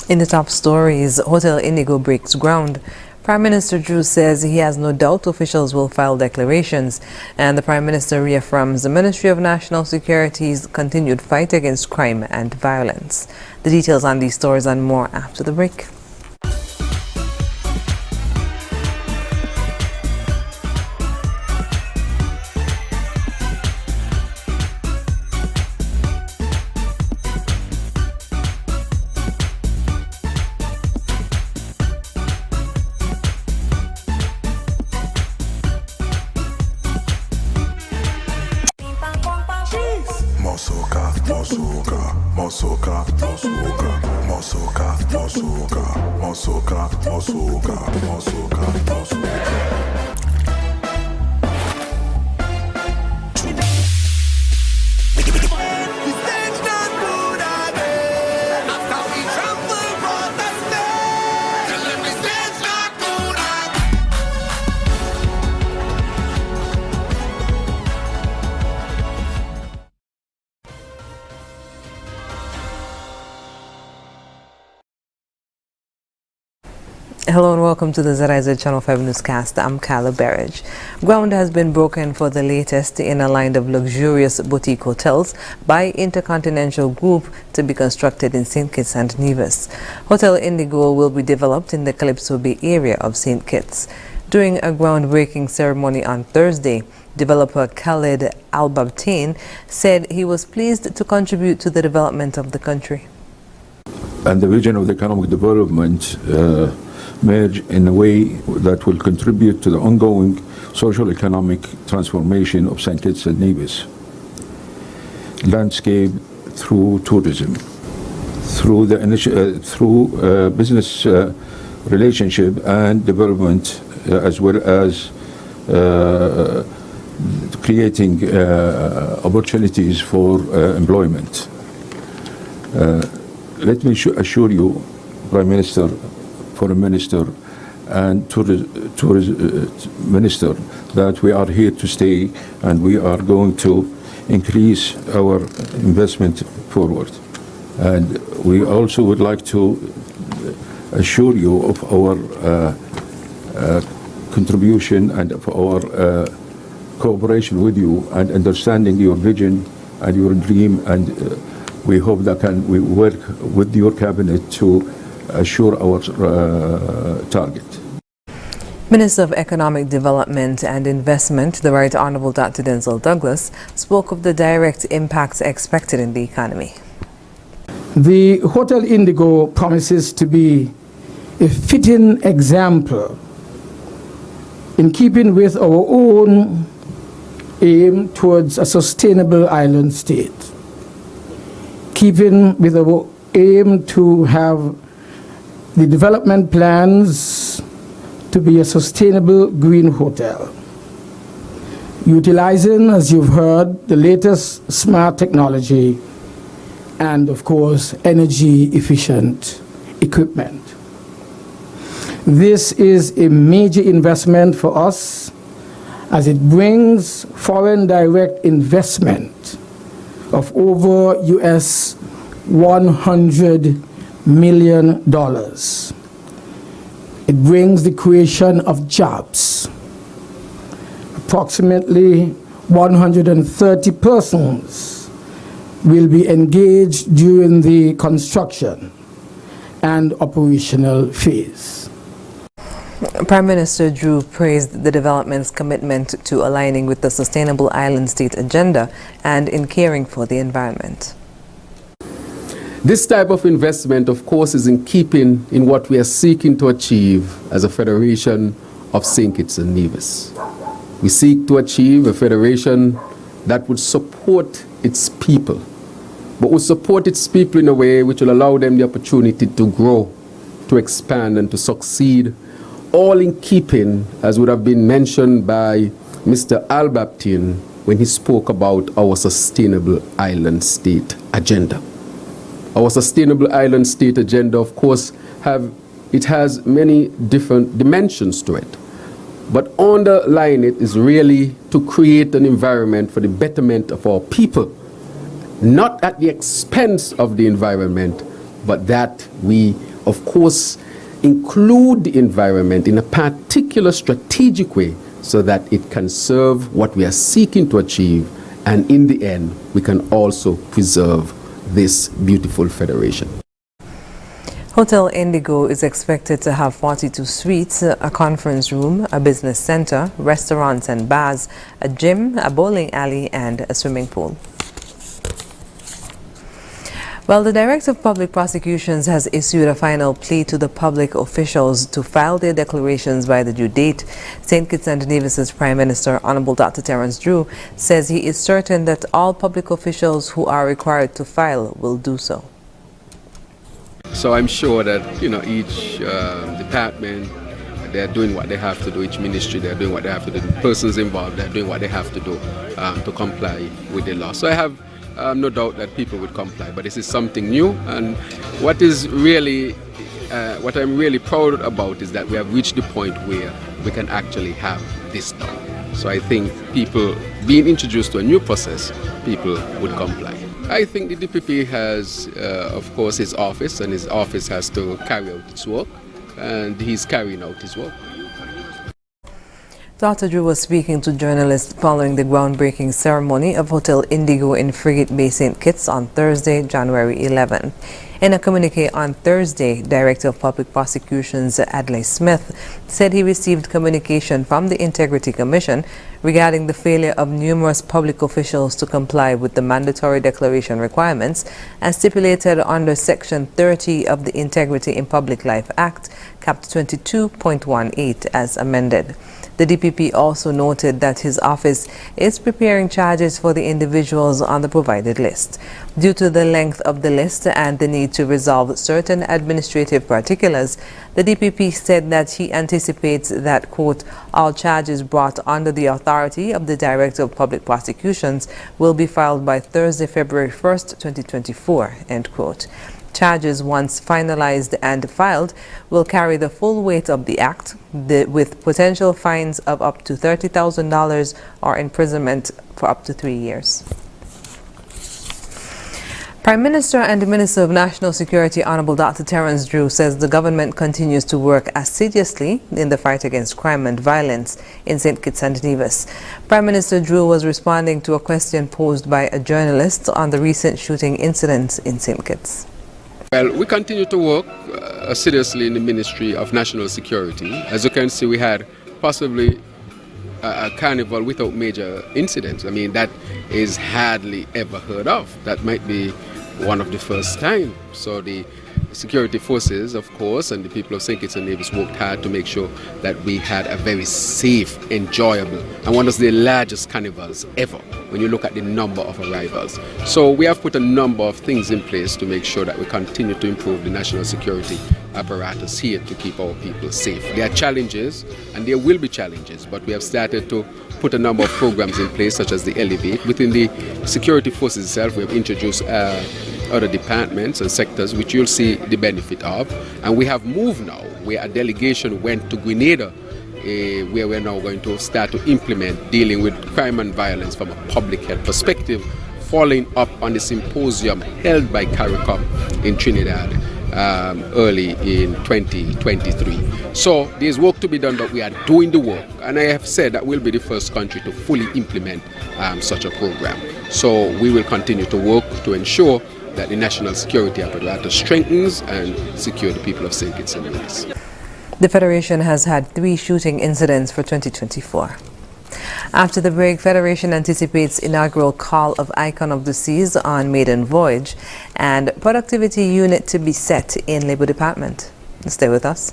In the top stories, Hotel Indigo breaks ground. Prime Minister Drew says he has no doubt officials will file declarations, and the Prime Minister reaffirms the Ministry of National Security's continued fight against crime and violence. The details on these stories and more after the break. Hello and welcome to the ZIZ Channel 5 Newscast. I'm Carla Berridge. Ground has been broken for the latest in a line of luxurious boutique hotels by Intercontinental Group to be constructed in St. Kitts and Nevis. Hotel Indigo will be developed in the Calypso Bay area of St. Kitts. During a groundbreaking ceremony on Thursday, developer Khalid Al-Babtain said he was pleased to contribute to the development of the country. And the vision of the economic development merge in a way that will contribute to the ongoing social economic transformation of St. Kitts and Nevis landscape through tourism, through the business relationship and development, as well as creating opportunities for employment. Let me assure you, Prime Minister, Foreign Minister and Tourism Minister, that we are here to stay and we are going to increase our investment forward. And we also would like to assure you of our contribution and of our cooperation with you and understanding your vision and your dream, and we hope that we work with your cabinet to assure our target. Minister of Economic Development and Investment, the Right Honourable Dr. Denzel Douglas, spoke of the direct impacts expected in the economy. The Hotel Indigo promises to be a fitting example in keeping with our own aim towards a sustainable island state, keeping with our aim to have the development plans to be a sustainable green hotel, utilizing, as you've heard, the latest smart technology and, of course, energy efficient equipment. This is a major investment for us as it brings foreign direct investment of over US $100 million. It brings the creation of jobs. Approximately 130 persons will be engaged during the construction and operational phase. Prime Minister Drew praised the development's commitment to aligning with the Sustainable Island State agenda and in caring for the environment. This type of investment, of course, is in keeping in what we are seeking to achieve as a federation of St. Kitts and Nevis. We seek to achieve a federation that would support its people, but would support its people in a way which will allow them the opportunity to grow, to expand, and to succeed, all in keeping, as would have been mentioned by Mr. Al-Babtain when he spoke about our Sustainable Island State agenda. Our Sustainable Island State agenda, of course, has many different dimensions to it. But underlying it is really to create an environment for the betterment of our people, not at the expense of the environment, but that we of course, include the environment in a particular strategic way so that it can serve what we are seeking to achieve, and in the end, we can also preserve this beautiful federation. Hotel Indigo is expected to have 42 suites, a conference room, a business center, restaurants and bars, a gym, a bowling alley, and a swimming pool. Well, the Director of Public Prosecutions has issued a final plea to the public officials to file their declarations by the due date. St. Kitts and Nevis's Prime Minister, Honorable Dr. Terence Drew, says he is certain that all public officials who are required to file will do so. So I'm sure that, each department, they're doing what they have to do. Each ministry, they're doing what they have to do. The persons involved, they're doing what they have to do to comply with the law. So I have no doubt that people would comply, but this is something new, and what I'm really proud about is that we have reached the point where we can actually have this done. So I think people being introduced to a new process, people would comply. I think the DPP has, of course, his office, and his office has to carry out its work, and he's carrying out his work. Dr. Drew was speaking to journalists following the groundbreaking ceremony of Hotel Indigo in Frigate Bay, St. Kitts on Thursday, January 11. In a communique on Thursday, Director of Public Prosecutions Adlai Smith said he received communication from the Integrity Commission regarding the failure of numerous public officials to comply with the mandatory declaration requirements as stipulated under Section 30 of the Integrity in Public Life Act, Cap 22.18 as amended. The DPP also noted that his office is preparing charges for the individuals on the provided list. Due to the length of the list and the need to resolve certain administrative particulars, the DPP said that he anticipates that, quote, all charges brought under the authority of the Director of Public Prosecutions will be filed by Thursday, February 1st, 2024, end quote. Charges, once finalized and filed, will carry the full weight of the act, with potential fines of up to $30,000 or imprisonment for up to 3 years. Prime Minister and Minister of National Security, Honorable Dr. Terence Drew, says the government continues to work assiduously in the fight against crime and violence in St. Kitts and Nevis. Prime Minister Drew was responding to a question posed by a journalist on the recent shooting incidents in St. Kitts. Well, we continue to work assiduously in the Ministry of National Security. As you can see, we had possibly a carnival without major incidents. I mean, that is hardly ever heard of. That might be one of the first time. So the security forces, of course, and the people of St. Kitts and Nevis worked hard to make sure that we had a very safe, enjoyable, and one of the largest carnivals ever when you look at the number of arrivals. So we have put a number of things in place to make sure that we continue to improve the national security apparatus here to keep our people safe. There are challenges, and there will be challenges, but we have started to put a number of programs in place, such as the Elevate. Within the security forces itself, we have introduced other departments and sectors which you'll see the benefit of, and we have moved now where a delegation went to Grenada, where we're now going to start to implement dealing with crime and violence from a public health perspective, following up on the symposium held by CARICOM in Trinidad early in 2023. So there's work to be done, but we are doing the work, and I have said that we'll be the first country to fully implement such a program. So we will continue to work to ensure that the national security apparatus strengthens and secure the people of St. Kitts and Nevis. The Federation has had 3 shooting incidents for 2024. After the break, Federation anticipates inaugural call of Icon of the Seas on maiden voyage and productivity unit to be set in Labour Department. Stay with us.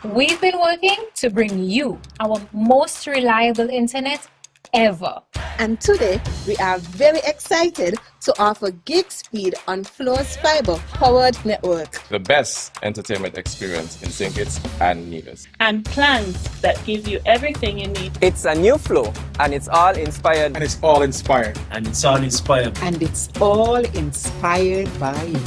We've been working to bring you our most reliable internet ever. And today, we are very excited to offer gig speed on Flo's fiber-powered network. The best entertainment experience in St. Kitts and Nevis. And plans that give you everything you need. It's a new Flo, and it's all inspired. And it's all inspired. And it's all inspired. And it's all inspired by you.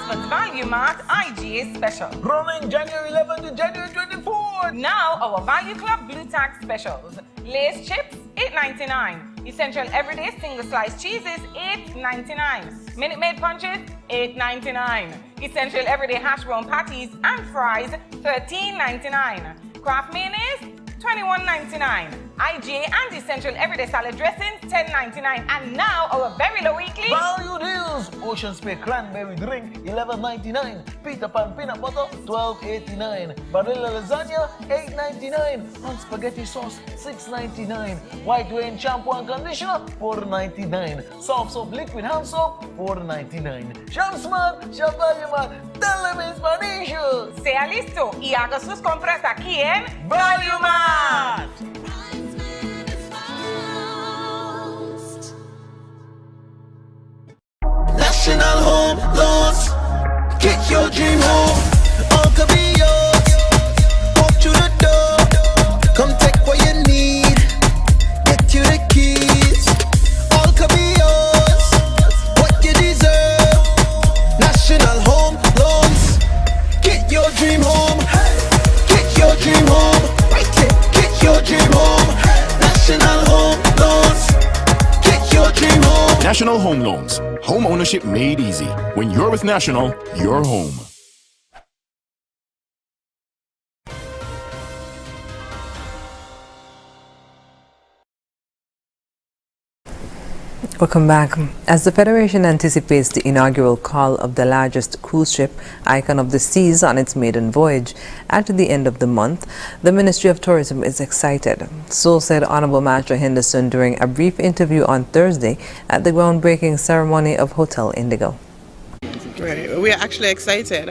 Christmas Value Mart IGA special. Running January 11 to January 24. Now our Value Club Blue Tax specials. Lay's chips, $8.99. Essential Everyday Single Slice Cheeses, $8.99. Minute Maid Punches, $8.99. Essential Everyday Hash Brown Patties and Fries, $13.99. Kraft Mayonnaise, $21.99. IGA and Essential Everyday Salad Dressings, $10.99. And now our very low weekly Value deals. Ocean Spray Cranberry Drink, $11.99. Peter Pan Peanut Butter, $12.89. Vanilla Lasagna, $8.99. And Spaghetti Sauce, $6.99. White Rain Shampoo and Conditioner, $4.99. Soft Soap Liquid Hand Soap, $4.99. Sham Smart, Sham Value Man, tell them in Spanish. Sea listo y haga sus compras aquí en Value Mart. National Home Loans. Get your dream home. All could be yours. Walk through the door. Come take what you need. Get you the keys. All could be yours. What you deserve. National Home Loans. Get your dream home. Get your dream home. Right here. Get your dream home. National Home Loans. Get your dream home. National Home Loans. Home ownership made easy. When you're with National, you're home. Welcome back. As the Federation anticipates the inaugural call of the largest cruise ship, Icon of the Seas, on its maiden voyage at the end of the month, the Ministry of Tourism is excited. So said Honorable Master Henderson during a brief interview on Thursday at the groundbreaking ceremony of Hotel Indigo. Right. We are actually excited.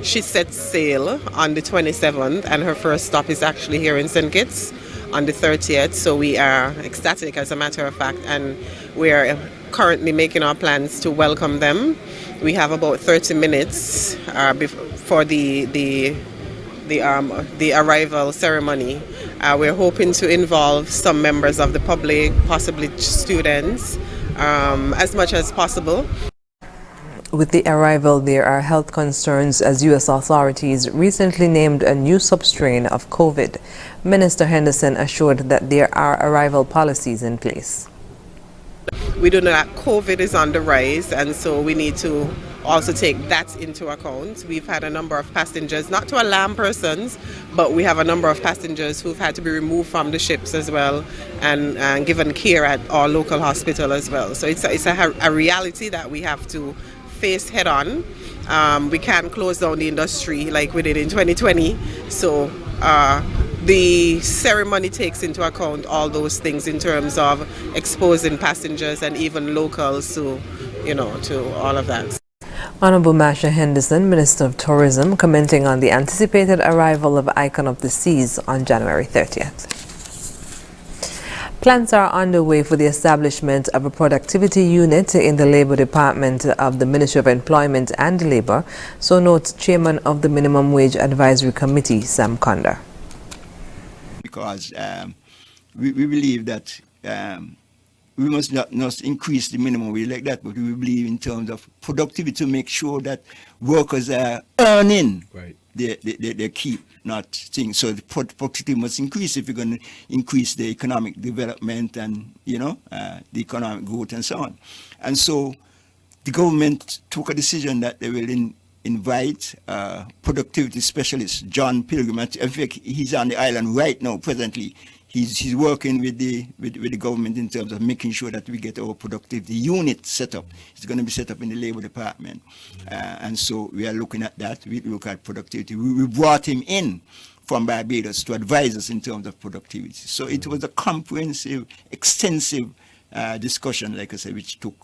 She sets sail on the 27th and her first stop is actually here in St. Kitts on the 30th, so we are ecstatic as a matter of fact, and we are currently making our plans to welcome them. We have about 30 minutes for the arrival ceremony. We're hoping to involve some members of the public, possibly students, as much as possible. With the arrival, there are health concerns as U.S. authorities recently named a new substrain of COVID. Minister Henderson assured that there are arrival policies in place. We do know that COVID is on the rise, and so we need to also take that into account. We've had a number of passengers, not to alarm persons, but we have a number of passengers who've had to be removed from the ships as well and given care at our local hospital as well. So it's a reality that we have to face head on. We can't close down the industry like we did in 2020. So the ceremony takes into account all those things in terms of exposing passengers and even locals to, to all of that. Honorable Master Henderson, Minister of Tourism, commenting on the anticipated arrival of Icon of the Seas on January 30th. Plans are underway for the establishment of a productivity unit in the Labor Department of the Ministry of Employment and Labor, so notes Chairman of the Minimum Wage Advisory Committee, Sam Condor. Because we believe that we must not increase the minimum wage like that, but we believe in terms of productivity to make sure that workers are earning their keep, not things. So the productivity must increase if you're going to increase the economic development and, the economic growth and so on. And so the government took a decision that they will invite productivity specialist, John Pilgrim. In fact, he's on the island right now, presently. He's working with the government in terms of making sure that we get our productivity unit set up. It's going to be set up in the Labor Department. And so we are looking at that. We look at productivity. We brought him in from Barbados to advise us in terms of productivity. So it was a comprehensive, extensive discussion, like I said, which took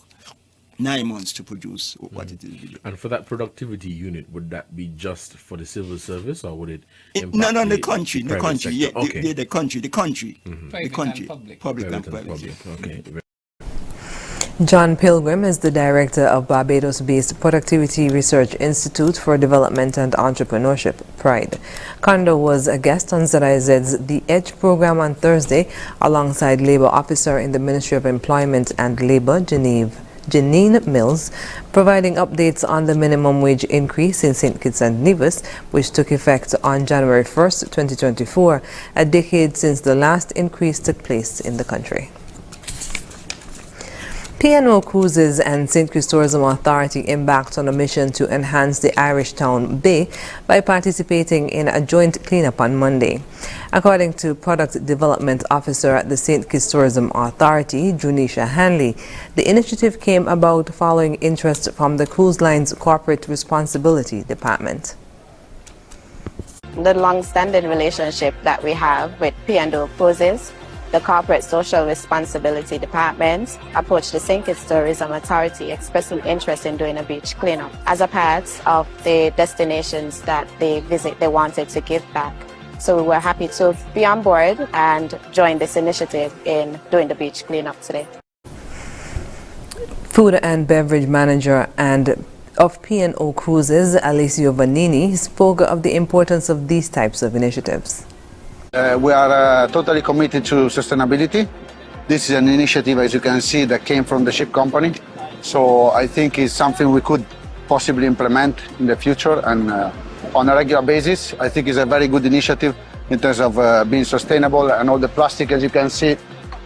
9 months to produce what it is. And for that productivity unit, would that be just for the civil service, or would it impact the country, the country, yeah, okay. the country, Mm-hmm. the country, public and private. Okay. John Pilgrim is the director of Barbados-based Productivity Research Institute for Development and Entrepreneurship, PRIDE. Kondo was a guest on ZIZ's The Edge program on Thursday, alongside Labor Officer in the Ministry of Employment and Labor, Janine Mills, providing updates on the minimum wage increase in St. Kitts and Nevis, which took effect on January 1st, 2024, a decade since the last increase took place in the country. P&O Cruises and St. Kitts Tourism Authority embarked on a mission to enhance the Irish Town Bay by participating in a joint cleanup on Monday. According to Product Development Officer at the St. Kitts Tourism Authority, Junisha Hanley, the initiative came about following interest from the cruise line's Corporate Responsibility Department. The long-standing relationship that we have with P&O Cruises, the Corporate Social Responsibility Department approached the St. Kitts Tourism Authority expressing interest in doing a beach cleanup. As a part of the destinations that they visit, they wanted to give back. So we were happy to be on board and join this initiative in doing the beach cleanup today. Food and Beverage Manager of P&O Cruises, Alessio Vanini, spoke of the importance of these types of initiatives. We are totally committed to sustainability. This is an initiative, as you can see, that came from the ship company. So I think it's something we could possibly implement in the future and on a regular basis. I think it's a very good initiative in terms of being sustainable, and all the plastic, as you can see,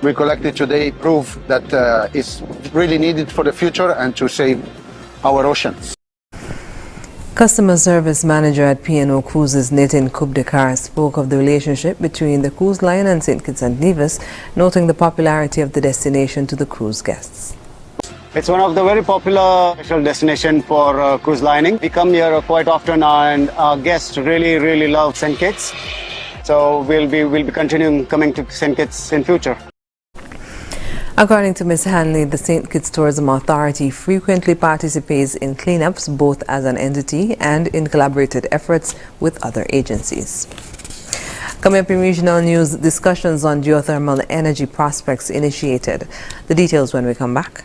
we collected today prove that it's really needed for the future and to save our oceans. Customer Service Manager at P&O Cruises, Nitin Kubdekar, spoke of the relationship between the cruise line and St. Kitts and Nevis, noting the popularity of the destination to the cruise guests. It's one of the very popular special destinations for cruise lining. We come here quite often and our guests really love St. Kitts. So we'll be continuing coming to St. Kitts in future. According to Ms. Hanley, the St. Kitts Tourism Authority frequently participates in cleanups both as an entity and in collaborated efforts with other agencies. Coming up in regional news, discussions on geothermal energy prospects initiated. The details when we come back.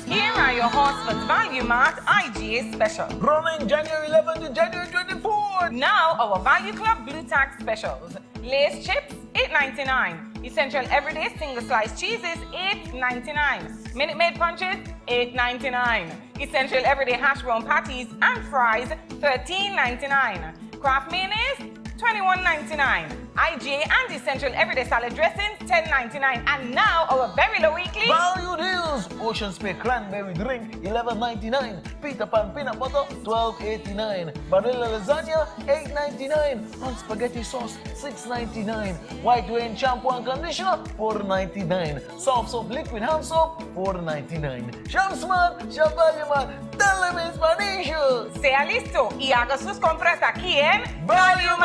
Here are your Horseman's Value Mart IGA special. Running January 11 to January 24. Now our Value Club Blue Tax specials. Lace chips, $8.99. Essential everyday single slice cheeses, $8.99. Minute Maid punches, $8.99. Essential everyday hash brown patties and fries, $13.99. Kraft mayonnaise, $21.99. IGA and essential everyday salad dressings, $10.99. And now our very low weekly value deals. Ocean Spray cranberry drink, $11.99. Peter Pan peanut butter, $12.89. Vanilla lasagna, $8.99. On spaghetti sauce, $6.99. White Rain shampoo and conditioner, $4.99. Soft soap liquid hand soap, $4.99. Shamsman, Shabayaman, tell them in Spanish. Sea listo y haga sus compras aquí en Value